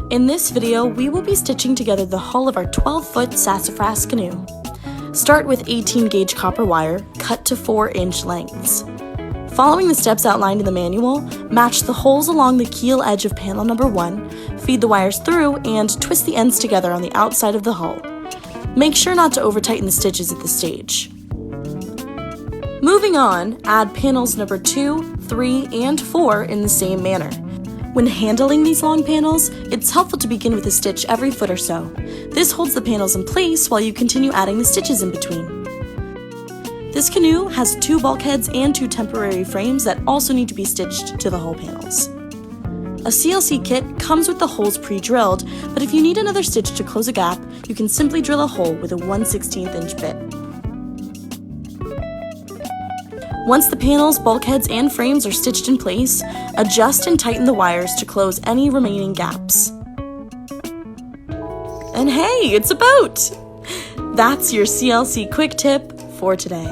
In this video, we will be stitching together the hull of our 12-foot sassafras canoe. Start with 18-gauge copper wire, cut to 4-inch lengths. Following the steps outlined in the manual, match the holes along the keel edge of panel number 1, feed the wires through, and twist the ends together on the outside of the hull. Make sure not to over-tighten the stitches at this stage. Moving on, add panels number 2, 3, and 4 in the same manner. When handling these long panels, it's helpful to begin with a stitch every foot or so. This holds the panels in place while you continue adding the stitches in between. This canoe has 2 bulkheads and 2 temporary frames that also need to be stitched to the hull panels. A CLC kit comes with the holes pre-drilled, but if you need another stitch to close a gap, you can simply drill a hole with a 1/16 inch bit. Once the panels, bulkheads, and frames are stitched in place, adjust and tighten the wires to close any remaining gaps. And hey, it's a boat! That's your CLC Quick Tip for today.